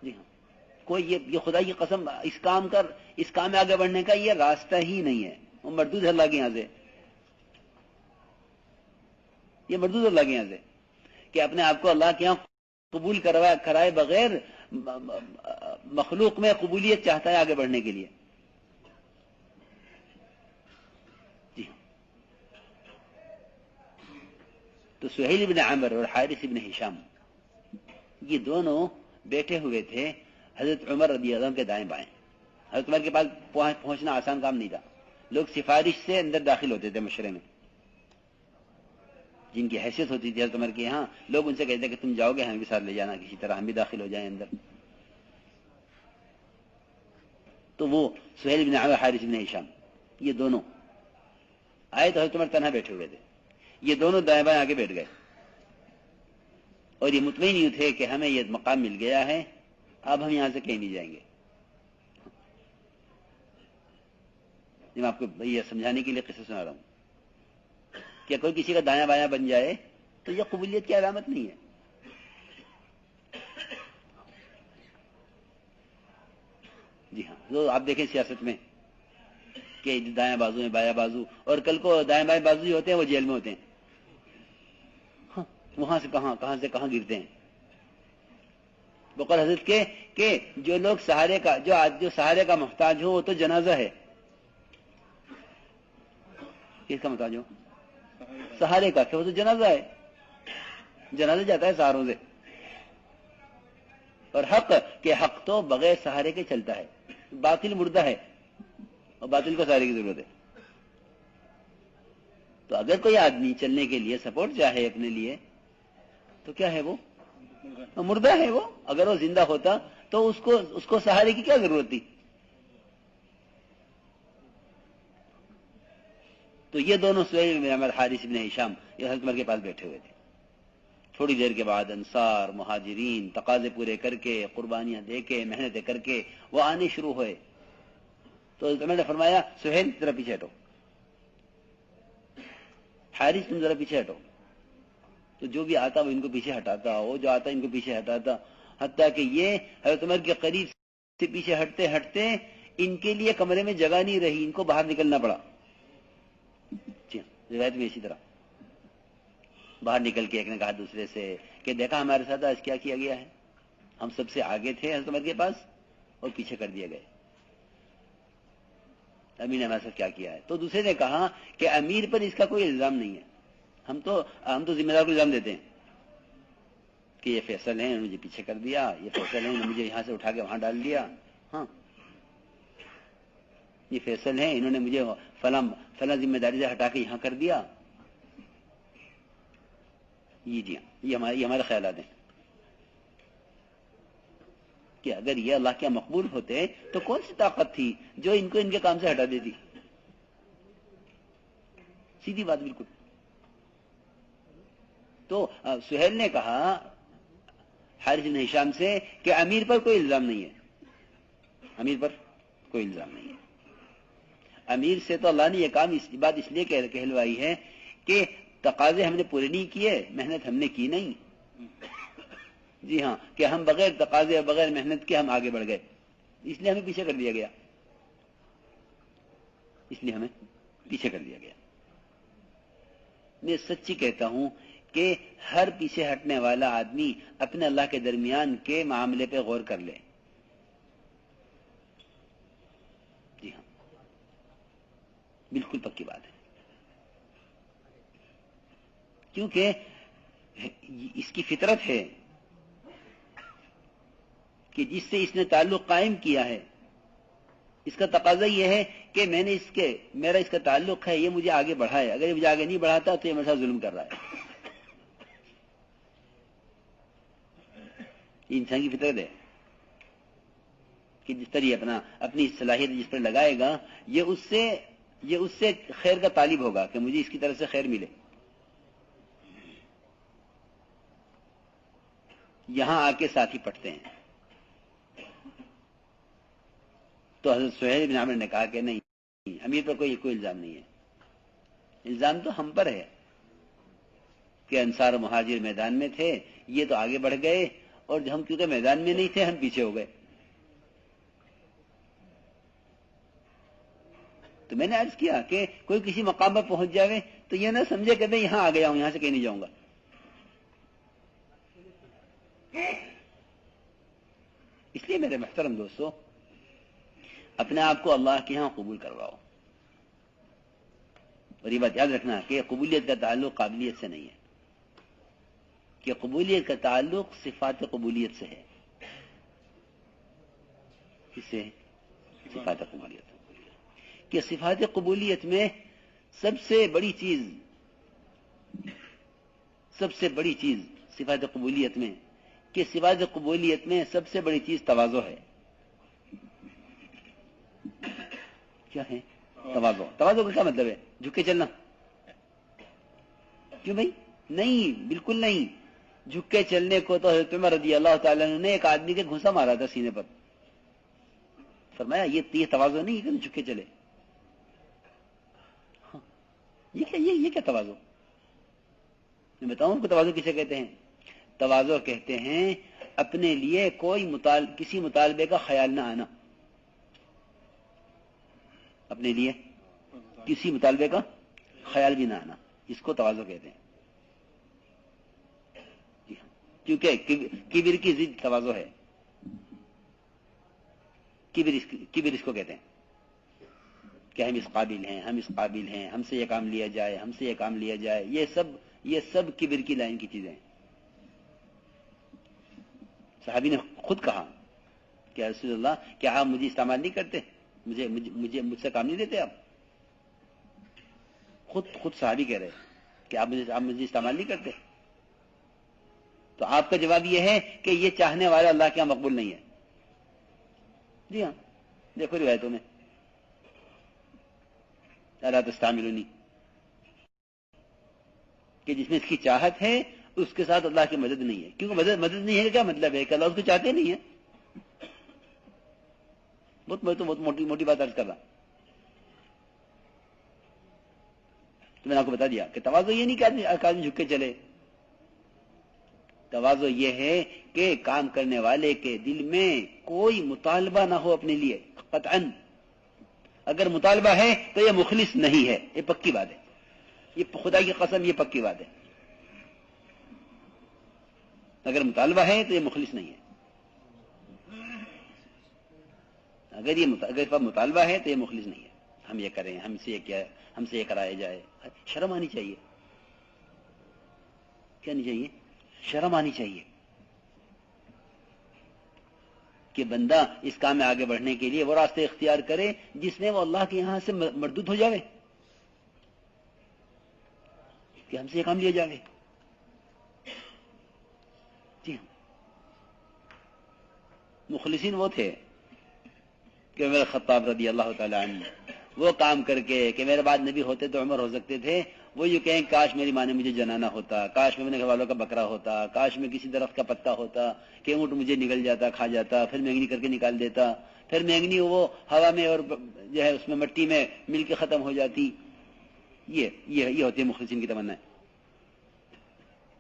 جی ہاں، کوئی یہ خدا کی قسم اس کام میں آگے بڑھنے کا یہ راستہ ہی نہیں ہے. وہ مردود ہے اللہ کے یہاں سے، یہ مردود اللہ کے یہاں سے کہ اپنے آپ کو اللہ کے یہاں قبول کرائے بغیر مخلوق میں قبولیت چاہتا ہے آگے بڑھنے کے لیے. جی ہاں، تو سہیل بن عامر اور حارث بن ہشام یہ دونوں بیٹھے ہوئے تھے حضرت عمر رضی اللہ عنہ کے دائیں بائیں. حضرت عمر کے پاس پہنچنا آسان کام نہیں تھا. لوگ سفارش سے اندر داخل ہوتے تھے مشورے میں، جن کی حیثیت ہوتی تھی حضرت عمر کے یہاں، لوگ ان سے کہتے کہ تم جاؤ گے ہمیں بھی ساتھ لے جانا، کسی طرح ہم بھی داخل ہو جائیں اندر. تو وہ سہیل بن عامر حارث بن ہشام یہ دونوں آئے تو حضرت عمر تنہا بیٹھے ہوئے تھے. یہ دونوں دائیں بائیں آگے بیٹھ گئے اور یہ مطمئن یوں تھے کہ ہمیں یہ مقام مل گیا ہے، اب ہم یہاں سے کہیں نہیں جائیں گے. میں آپ کو یہ سمجھانے کے لیے قصہ سنا رہا ہوں کہ کوئی کسی کا دایاں بایاں بن جائے تو یہ قبولیت کی علامت نہیں ہے. جی ہاں، جو آپ دیکھیں سیاست میں کہ دایاں بازو میں بایاں بازو، اور کل کو دائیں بائیں بازو ہی ہوتے ہیں وہ جیل میں ہوتے ہیں. ہاں، وہاں سے کہاں سے کہاں گرتے ہیں. بقول حضرت کے کہ جو لوگ سہارے کا جو سہارے کا محتاج ہو وہ تو جنازہ ہے. کس کا محتاج ہو؟ سہارے کا، کہ وہ تو جنازہ ہے، جنازہ جاتا ہے سہاروں سے. اور حق تو بغیر سہارے کے چلتا ہے. باطل مردہ ہے اور باطل کو سہارے کی ضرورت ہے. تو اگر کوئی آدمی چلنے کے لیے سپورٹ چاہے اپنے لیے تو کیا ہے وہ مردہ ہے. وہ اگر وہ زندہ ہوتا تو اس کو سہارے کی کیا ضرورت تھی. تو یہ دونوں سہیل بن عامر حارث بن ہشام یہ حضرت عمر کے پاس بیٹھے ہوئے تھے. تھوڑی دیر کے بعد انصار مہاجرین تقاضے پورے کر کے قربانیاں دے کے محنتیں کر کے وہ آنے شروع ہوئے. تو حضرت عمر نے فرمایا سہیل ذرا پیچھے ہٹو، حارث تم ذرا پیچھے ہٹو. تو جو بھی آتا وہ ان کو پیچھے ہٹاتا، وہ جو آتا ان کو پیچھے ہٹاتا، حتیٰ کہ یہ حضرت عمر کے قریب سے پیچھے ہٹتے ہٹتے ان کے لیے کمرے میں جگہ نہیں رہی، ان کو باہر نکلنا پڑا. روایت میں اسی طرح باہر نکل کے ایک نے کہا دوسرے سے کہ دیکھا ہمارے ساتھ آج کیا کیا گیا ہے، ہم سب سے آگے تھے حضرت عمر کے پاس اور پیچھے کر دیے گئے. امیر نے ہمارے ساتھ کیا کیا ہے. تو دوسرے نے کہا کہ امیر پر اس کا کوئی الزام نہیں ہے، ہم تو ذمہ دار کو الزام دیتے ہیں کہ یہ فیصل ہیں انہوں نے مجھے پیچھے کر دیا، یہ فیصل ہیں انہوں نے مجھے یہاں سے اٹھا کے وہاں ڈال دیا. ہاں، یہ فیصل ہیں انہوں نے مجھے فلاں ذمہ داری سے ہٹا کے یہاں کر دیا. جی ہاں، یہ ہمارے خیالات ہیں کہ اگر یہ اللہ کے مقبول ہوتے تو کون سی طاقت تھی جو ان کو ان کے کام سے ہٹا دیتی. سیدھی بات بالکل. تو سہیل نے کہا حارث بن ہشام سے کہ امیر پر کوئی الزام نہیں ہے، امیر پر کوئی الزام نہیں ہے. امیر سے تو اللہ نے یہ کام اس بات اس لیے کہلوائی ہے کہ تقاضے ہم نے پورے نہیں کیے، محنت ہم نے کی نہیں. جی ہاں، کہ ہم بغیر تقاضے اور بغیر محنت کے ہم آگے بڑھ گئے، اس لیے ہمیں پیچھے کر دیا گیا، اس لیے ہمیں پیچھے کر دیا گیا. میں سچی کہتا ہوں کہ ہر پیچھے ہٹنے والا آدمی اپنے اللہ کے درمیان کے معاملے پہ غور کر لے. جی ہاں، بالکل پکی بات ہے. کیونکہ اس کی فطرت ہے کہ جس سے اس نے تعلق قائم کیا ہے اس کا تقاضا یہ ہے کہ میرا اس کا تعلق ہے، یہ مجھے آگے بڑھائے. اگر یہ مجھے آگے نہیں بڑھاتا تو یہ میرے ساتھ ظلم کر رہا ہے. یہ انسان کی فطرت ہے کہ جس طرح اپنی صلاحیت جس پر لگائے گا یہ اس سے خیر کا طالب ہوگا کہ مجھے اس کی طرف سے خیر ملے. یہاں آ کے ساتھی پٹتے ہیں. تو حضرت سہیل بن عامر نے کہا کہ نہیں، امیر پر کوئی الزام نہیں ہے. الزام تو ہم پر ہے کہ انصار و مہاجر میدان میں تھے، یہ تو آگے بڑھ گئے اور ہم کیونکہ میدان میں نہیں تھے ہم پیچھے ہو گئے. تو میں نے عرض کیا کہ کوئی کسی مقام پر پہنچ جائے تو یہ نہ سمجھے کہ میں یہاں آ گیا ہوں، یہاں سے کہیں نہیں جاؤں گا. اس لیے میرے محترم دوستو، اپنے آپ کو اللہ کے ہاں قبول کرواؤ. اور یہ بات یاد رکھنا کہ قبولیت کا تعلق قابلیت سے نہیں ہے، کہ قبولیت کا تعلق صفات قبولیت سے ہے. کس سے؟ صفات قبولیت. کہ صفات قبولیت میں سب سے بڑی چیز صفات قبولیت میں، کہ صفات قبولیت میں سب سے بڑی چیز تواضع ہے. کیا ہے تواضع؟ تواضع کا کیا مطلب ہے؟ جھک کے چلنا؟ کیوں بھائی؟ نہیں، بالکل نہیں. جھک کے چلنے کو تو حضرت عمر رضی اللہ تعالیٰ عنہ نے ایک آدمی کے گھسا مارا تھا سینے پر. فرمایا یہ تواضع نہیں کہ جھک کے چلے. یہ کیا تواضع؟ میں بتاؤں آپ کو تواضع کسے کہتے ہیں؟ تواضع کہتے ہیں اپنے لیے کسی مطالبے کا خیال نہ آنا. اپنے لیے کسی مطالبے کا خیال بھی نہ آنا، اس کو تواضع کہتے ہیں. کیونکہ کبر کی ضد تواضع ہے. کبر اس کو کہتے ہیں کہ ہم اس قابل ہیں، ہم سے یہ کام لیا جائے. یہ سب کبر کی لائن کی چیزیں ہیں. صحابی نے خود کہا کہ رسول اللہ کیا آپ مجھے استعمال نہیں کرتے؟ مجھ سے کام نہیں دیتے آپ؟ خود صحابی کہہ رہے کہ آپ مجھے استعمال نہیں کرتے. تو آپ کا جواب یہ ہے کہ یہ چاہنے والا اللہ کے یہاں مقبول نہیں ہے. جی ہاں، دیکھو روایتوں میں اللہ تستعملونی، کہ جس میں اس کی چاہت ہے اس کے ساتھ اللہ کی مدد نہیں ہے. کیونکہ مدد نہیں ہے کیا مطلب ہے؟ کہ اللہ اس کو چاہتے نہیں ہے. بہت موٹی بات عرض کر رہا. تو میں نے آپ کو بتا دیا کہ تواضع یہ نہیں کہ آدمی جھک کے چلے. تواضع یہ ہے کہ کام کرنے والے کے دل میں کوئی مطالبہ نہ ہو اپنے لیے قطعاً. اگر مطالبہ ہے تو یہ مخلص نہیں ہے، یہ پکی بات ہے. یہ خدا کی قسم، یہ پکی بات ہے. اگر مطالبہ ہے تو یہ مخلص نہیں ہے. اگر مطالبہ ہے تو یہ مخلص نہیں ہے. ہم یہ کریں، ہم سے یہ کرایا جائے. شرم آنی چاہیے. کیا نہیں چاہیے؟ شرم آنی چاہیے کہ بندہ اس کام میں آگے بڑھنے کے لیے وہ راستے اختیار کرے جس میں وہ اللہ کے یہاں سے مردود ہو جائے، کہ ہم سے یہ کام لیا جائے. جی ہاں، مخلصین وہ تھے کہ میرے خطاب رضی اللہ تعالی عنہ وہ کام کر کے کہ میرے بعد نبی ہوتے تو عمر ہو سکتے تھے، وہ یہ کہیں کاش میری ماں نے مجھے جنانا ہوتا، کاش میں اپنے گھر والوں کا بکرا ہوتا، کاش میں کسی درخت کا پتا ہوتا کہ اونٹ مجھے نگل جاتا، کھا جاتا، پھر مینگنی کر کے نکال دیتا، پھر مینگنی وہ ہوا میں اور جو ہے اس میں مٹی میں مل کے ختم ہو جاتی. یہ ہوتی ہے مخلصین کی تمنا.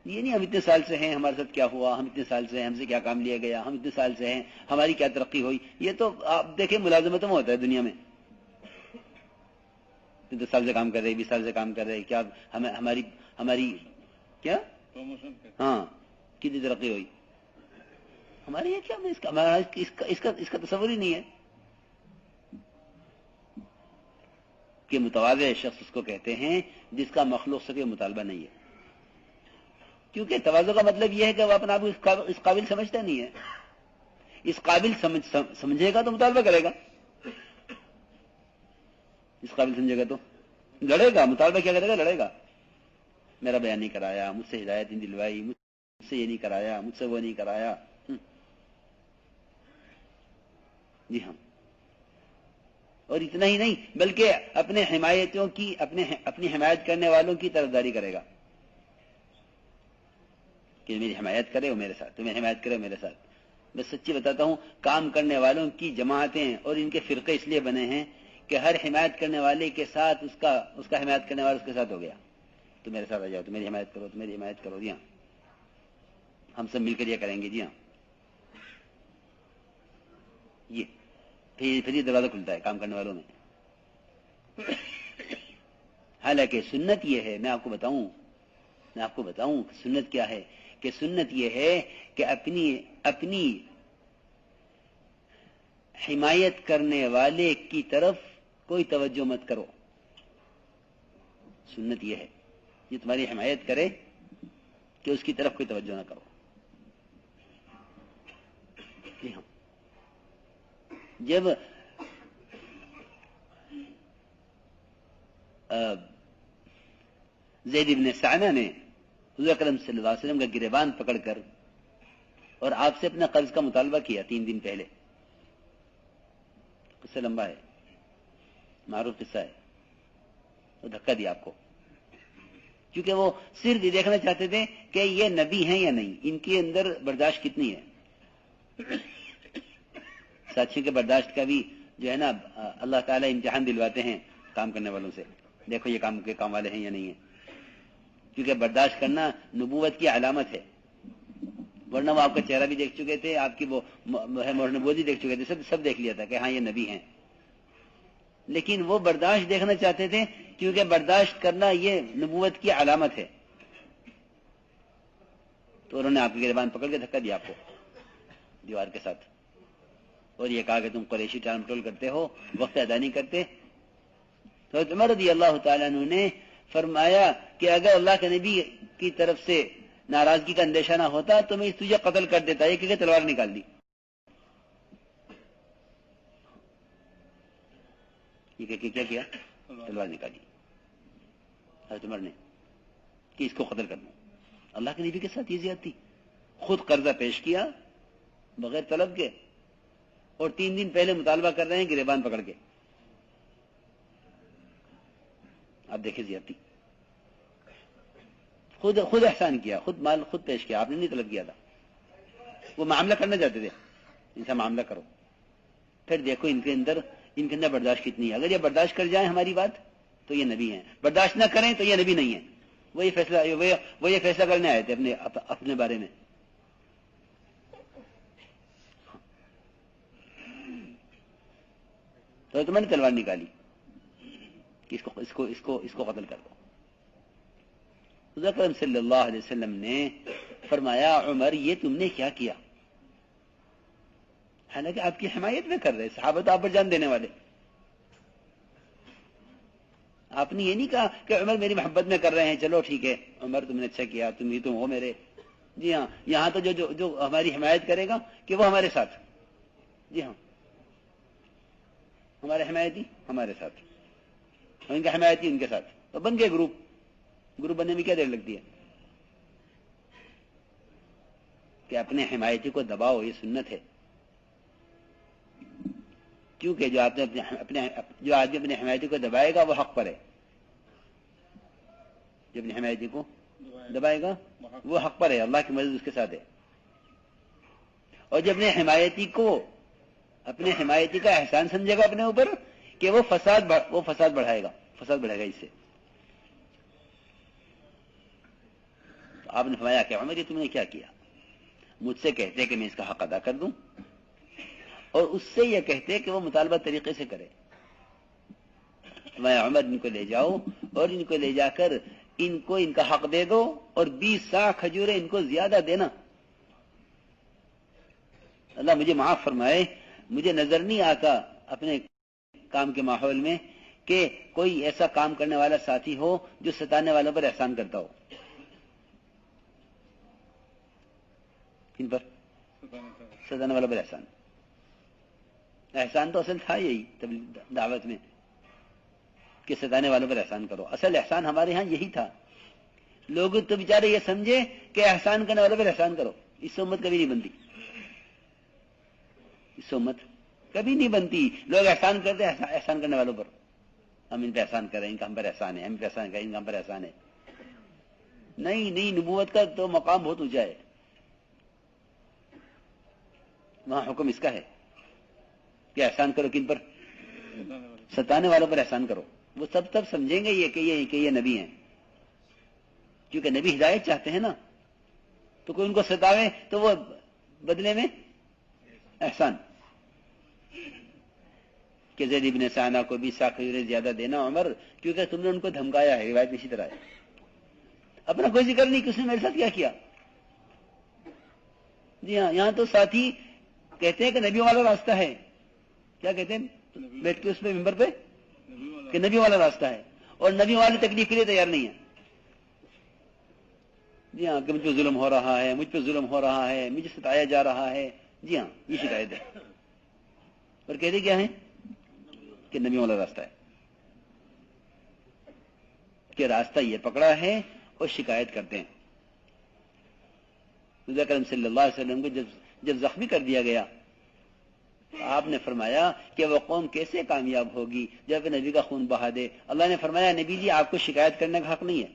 یہ نہیں ہم اتنے سال سے ہیں، ہمارے ساتھ کیا ہوا، ہم اتنے سال سے ہیں، ہم سے کیا کام لیا گیا، ہم اتنے سال سے ہیں، ہماری کیا ترقی ہوئی. یہ تو آپ دیکھیں ملازمتوں میں ہوتا ہے دنیا میں. 10 سال سے کام کر رہے، 20 سال سے کام کر رہے، کیا ہماری کیا ہاں کتنی ترقی ہوئی. ہمارے یہ کیا اس کا تصور ہی نہیں ہے. کہ متواضع شخص اس کو کہتے ہیں جس کا مخلوق سے کوئی مطالبہ نہیں ہے. کیونکہ تواضع کا مطلب یہ ہے کہ وہ اپنے آپ کو اس قابل سمجھتا نہیں ہے. اس قابل سمجھے گا تو مطالبہ کرے گا، اس قابل سمجھے گا تو لڑے گا. مطالبہ کیا کرے گا؟ لڑے گا. میرا بیان نہیں کرایا، مجھ سے ہدایت نہیں دلوائی، مجھ سے یہ نہیں کرایا، مجھ سے وہ نہیں کرایا. جی ہاں. اور اتنا ہی نہیں بلکہ اپنے حمایتوں کی اپنی حمایت کرنے والوں کی طرفداری کرے گا کہ میری حمایت کرے وہ میرے ساتھ، تمہیں حمایت کرے وہ میرے ساتھ. میں سچی بتاتا ہوں، کام کرنے والوں کی جماعتیں اور ان کے فرقے اس لیے بنے ہیں کہ ہر حمایت کرنے والے کے ساتھ اس کا حمایت کرنے والا اس کے ساتھ ہو گیا. تو میرے ساتھ آ جاؤ، تو میری حمایت کرو، تو میری حمایت کرو. جی ہاں، ہم سب مل کر یہ کریں گے. جی ہاں. یہ پھر یہ دروازہ کھلتا ہے کام کرنے والوں میں. حالانکہ سنت یہ ہے، میں آپ کو بتاؤں سنت کیا ہے، کہ سنت یہ ہے کہ اپنی حمایت کرنے والے کی طرف کوئی توجہ مت کرو. سنت یہ ہے یہ تمہاری حمایت کرے کہ اس کی طرف کوئی توجہ نہ کرو. جی ہاں، جب زید بن سعنہ نے حضور اکرم صلی اللہ علیہ وسلم کا گریبان پکڑ کر اور آپ سے اپنے قرض کا مطالبہ کیا 3 دن پہلے، قصہ لمبا ہے، معروف قصہ ہے، وہ دھکا دیا آپ کو، کیونکہ وہ صرف یہ دیکھنا چاہتے تھے کہ یہ نبی ہیں یا نہیں، ان کے اندر برداشت کتنی ہے. ساتھیوں کے برداشت کا بھی جو ہے نا اللہ تعالیٰ امتحان دلواتے ہیں کام کرنے والوں سے، دیکھو یہ کام والے ہیں یا نہیں ہیں، کیونکہ برداشت کرنا نبوت کی علامت ہے. ورنہ وہ آپ کا چہرہ بھی دیکھ چکے تھے، آپ کی وہ نبوت دیکھ چکے تھے، سب دیکھ لیا تھا کہ ہاں یہ نبی ہیں. لیکن وہ برداشت دیکھنا چاہتے تھے کیونکہ برداشت کرنا یہ نبوت کی علامت ہے. تو انہوں نے آپ کی گریبان پکڑ کے دھکا دیا آپ کو دیوار کے ساتھ، اور یہ کہا کہ تم قریشی ٹال مٹول کرتے ہو، وقت ادا نہیں کرتے. تو عمر رضی اللہ تعالیٰ عنہ نے فرمایا کہ اگر اللہ کے نبی کی طرف سے ناراضگی کا اندیشہ نہ ہوتا تو میں تجھے قتل کر دیتا، یہ کہ تلوار نکال دی. یہ کہ کیا کیا؟ تلوار نکالی حضرت عمر نے کہ اس کو قتل کرنا. اللہ کے نبی کے ساتھ یہ زیادتی، خود قرضہ پیش کیا بغیر طلب کے، اور 3 دن پہلے مطالبہ کر رہے ہیں گریبان پکڑ کے. آپ دیکھیں زیادتی، خود احسان کیا، خود مال خود پیش کیا، آپ نے نہیں طلب کیا تھا. وہ معاملہ کرنا چاہتے تھے، ان سے معاملہ کرو، پھر دیکھو ان کے اندر برداشت کتنی ہے. اگر یہ برداشت کر جائیں ہماری بات تو یہ نبی ہیں، برداشت نہ کریں تو یہ نبی نہیں ہیں. وہ یہ فیصلہ کرنے آئے تھے اپنے بارے میں. تو میں نے تلوار نکالی کہ اس کو قتل کر دو. حضور اکرم صلی اللہ علیہ وسلم نے فرمایا عمر یہ تم نے کیا کیا؟ حالانکہ آپ کی حمایت میں کر رہے، صحابہ تو آپ پر جان دینے والے. آپ نے یہ نہیں کہا کہ عمر میری محبت میں کر رہے ہیں، چلو ٹھیک ہے عمر تم نے اچھا کیا، تم ہو میرے. جی ہاں، یہاں تو جو ہماری حمایت کرے گا کہ وہ ہمارے ساتھ. جی ہاں، ہمارے حمایتی ہمارے ساتھ، ان کا حمایتی ان کے ساتھ. تو بن گئے گروپ بننے میں کیا دیر لگتی ہے؟ کہ اپنے حمایتی کو دباؤ، یہ سنت ہے. کیونکہ جو آدمی اپنے حمایتی کو دبائے گا وہ حق پر ہے. جو اپنے حمایتی کو دبائے گا وہ حق پر ہے، اللہ کی مدد اس کے ساتھ ہے. اور جب اپنے حمایتی کا احسان سمجھے گا اپنے اوپر کہ وہ فساد بڑھائے گا اس سے. تو آپ نے فرمایا کہ عمر یہ تم نے کیا کیا؟ مجھ سے کہتے کہ میں اس کا حق ادا کر دوں، اور اس سے یہ کہتے کہ وہ مطالبہ طریقے سے کرے. میں عمر ان کو لے جاؤ اور ان کو لے جا کر ان کا حق دے دو، اور 20 سا کھجوریں ان کو زیادہ دینا. اللہ مجھے معاف فرمائے، مجھے نظر نہیں آتا اپنے کام کے ماحول میں کہ کوئی ایسا کام کرنے والا ساتھی ہو جو ستانے والوں پر احسان کرتا ہو. کن پر؟ ستانے والوں پر احسان تو اصل تھا یہی دعوت میں کہ ستانے والوں پر احسان کرو. اصل احسان ہمارے ہاں یہی تھا. لوگ تو بیچارے یہ سمجھے کہ احسان کرنے والوں پر احسان کرو. اس سے امت کبھی نہیں بنتی، اس سے امت کبھی نہیں بنتی. لوگ احسان کرتے احسان کرنے والوں پر، ہم ان پہ احسان کریں، ان کا ہم پر احسان ہے، ہم پہ احسان کریں، ان کا ہم پر احسان ہے. نہیں، نبوت کا تو مقام بہت اونچا ہے. وہاں حکم اس کا ہے کہ احسان کرو. کن پر؟ ستانے والوں پر احسان کرو. وہ سب سمجھیں گے کہ یہ نبی ہیں، کیونکہ نبی ہدایت چاہتے ہیں نا. تو کوئی ان کو ستاوے تو وہ بدلے میں احسان. کہ زید بن ثانہ کو بھی ساکھیورے زیادہ دینا عمر، کیونکہ تم نے ان کو دھمکایا ہے. روایت اسی طرح ہے. اپنا کوئی ذکر نہیں کہ اس نے میرے ساتھ کیا کیا. جی ہاں، یہاں تو ساتھی کہتے ہیں کہ نبی والا راستہ ہے. کیا کہتے ہیں بیٹھ کے اس پہ ممبر پہ کہ نبی والا راستہ ہے، اور نبی والی تکلیف کے لیے تیار نہیں ہے. جی ہاں، کہ مجھ پہ ظلم ہو رہا ہے، مجھ پہ ظلم ہو رہا ہے، مجھے ستایا جا رہا ہے. جی ہاں، یہ شکایت ہے. اور کہتے کیا ہے کہ نبی والا راستہ ہے، کہ راستہ یہ پکڑا ہے اور شکایت کرتے ہیں. رسول اکرم صلی اللہ علیہ وسلم کو جب زخمی کر دیا گیا، آپ نے فرمایا کہ وہ قوم کیسے کامیاب ہوگی جب نبی کا خون بہا دے. اللہ نے فرمایا نبی جی آپ کو شکایت کرنے کا حق نہیں ہے.